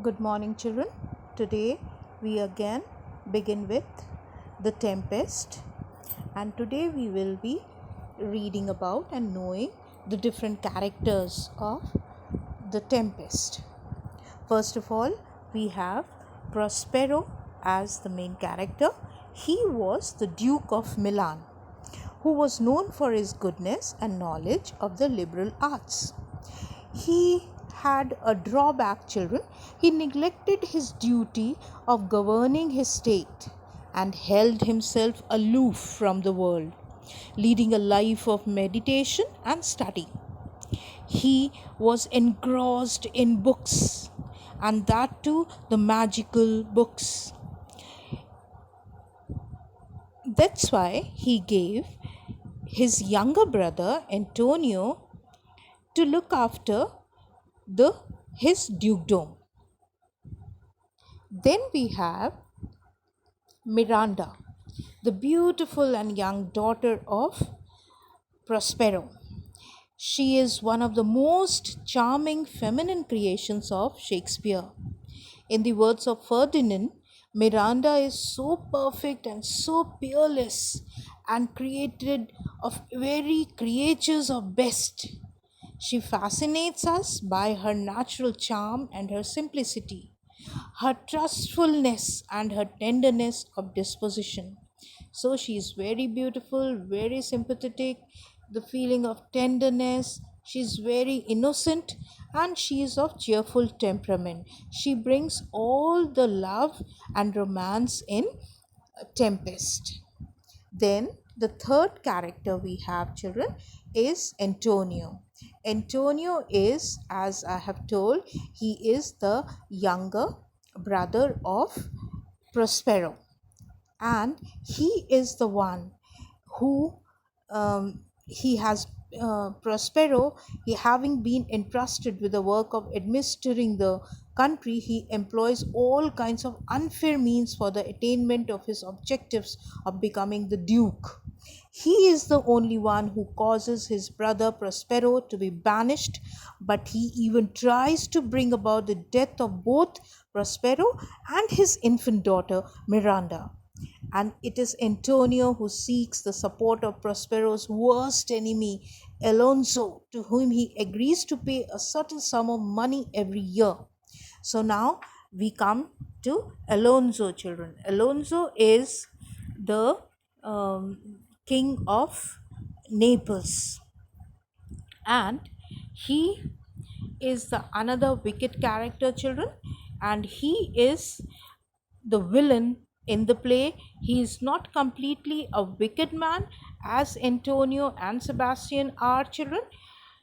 Good morning, children. Today we again begin with The Tempest, and today we will be reading about and knowing the different characters of The Tempest. First of all, we have Prospero as the main character. He was the Duke of Milan, who was known for his goodness and knowledge of the liberal arts. He had a drawback, children. He neglected his duty of governing his state and held himself aloof from the world, leading a life of meditation and study. He was engrossed in books, and that too the magical books. That's why he gave his younger brother Antonio to look after his dukedom. Then we have Miranda, the beautiful and young daughter of Prospero. She is one of the most charming feminine creations of Shakespeare. In the words of Ferdinand, Miranda is so perfect and so peerless and created of very creatures of best. She fascinates us by her natural charm and her simplicity, her trustfulness and her tenderness of disposition. So she is very beautiful, very sympathetic, the feeling of tenderness. She is very innocent and she is of cheerful temperament. She brings all the love and romance in Tempest. Then the third character we have, children, is Antonio. Antonio is, as I have told, he is the younger brother of Prospero, and he is the one who he has Prospero, he having been entrusted with the work of administering the country, he employs all kinds of unfair means for the attainment of his objectives of becoming the duke. He is the only one who causes his brother Prospero to be banished, but he even tries to bring about the death of both Prospero and his infant daughter Miranda. And it is Antonio who seeks the support of Prospero's worst enemy, Alonso, to whom he agrees to pay a certain sum of money every year. So now we come to Alonso, children. Alonso is the king of Naples, and he is the another wicked character, children, and he is the villain in the play. He is not completely a wicked man as Antonio and Sebastian are, children.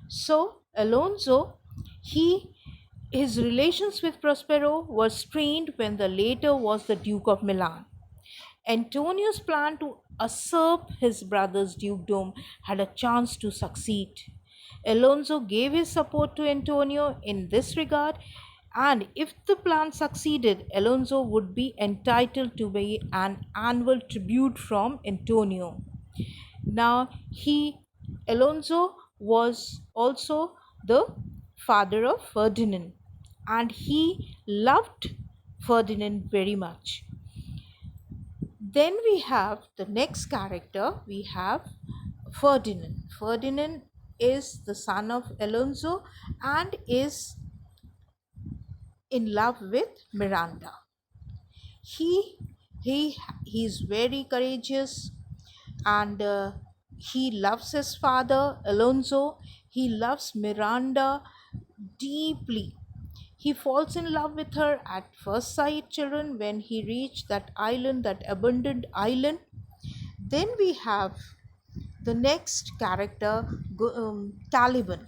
So Alonso, he his relations with Prospero were strained when the latter was the Duke of Milan. Antonio's plan to usurp his brother's dukedom had a chance to succeed. Alonso gave his support to Antonio in this regard, and if the plan succeeded, Alonso would be entitled to pay an annual tribute from Antonio. Now, Alonso was also the father of Ferdinand, and he loved Ferdinand very much. Then we have the next character, we have Ferdinand. Ferdinand is the son of Alonso and is in love with Miranda. He he is very courageous, and he loves his father Alonso. He loves Miranda deeply. He falls in love with her at first sight, children, when he reached that island, that abandoned island. Then we have the next character, Caliban.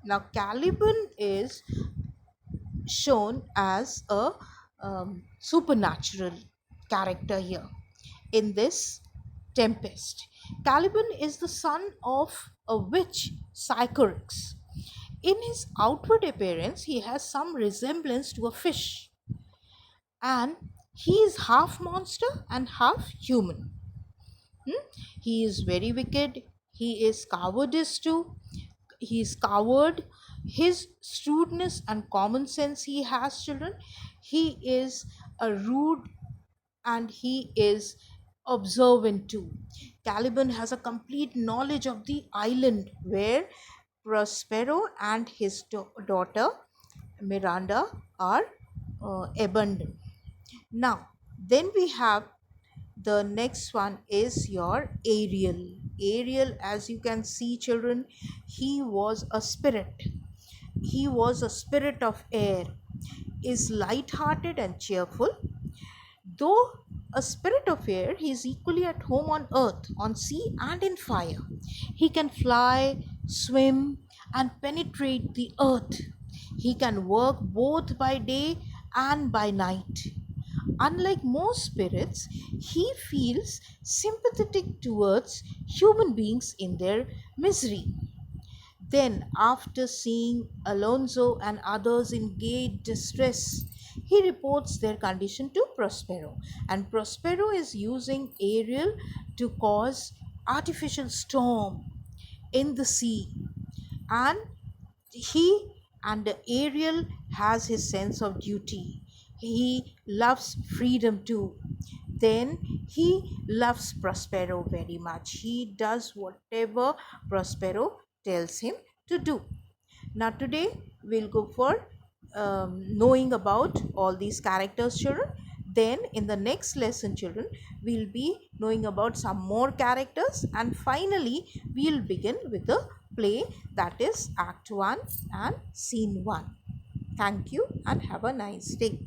Now, Caliban is shown as a supernatural character here in this Tempest. Caliban is the son of a witch, Sycorax. In his outward appearance, he has some resemblance to a fish, and he is half monster and half human. He is very wicked. He is cowardice too. He is coward. His shrewdness and common sense he has, children. He is a rude and he is observant too. Caliban has a complete knowledge of the island where Prospero and his daughter Miranda are abandoned. Now, then we have the next one is your Ariel. Ariel, as you can see, children, he was a spirit. He was a spirit of air, is light-hearted and cheerful. Though a spirit of air, he is equally at home on earth, on sea, and in fire. He can fly, swim, and penetrate the earth. He can work both by day and by night. Unlike most spirits, he feels sympathetic towards human beings in their misery. Then, after seeing Alonso and others in great distress, he reports their condition to Prospero. And Prospero is using Ariel to cause artificial storm in the sea. And he and Ariel has his sense of duty. He loves freedom too. Then he loves Prospero very much. He does whatever Prospero tells him to do. Now, today we'll go for knowing about all these characters, children. Then, in the next lesson, children, we'll be knowing about some more characters, and finally, we'll begin with the play, that is Act 1 and Scene 1. Thank you and have a nice day.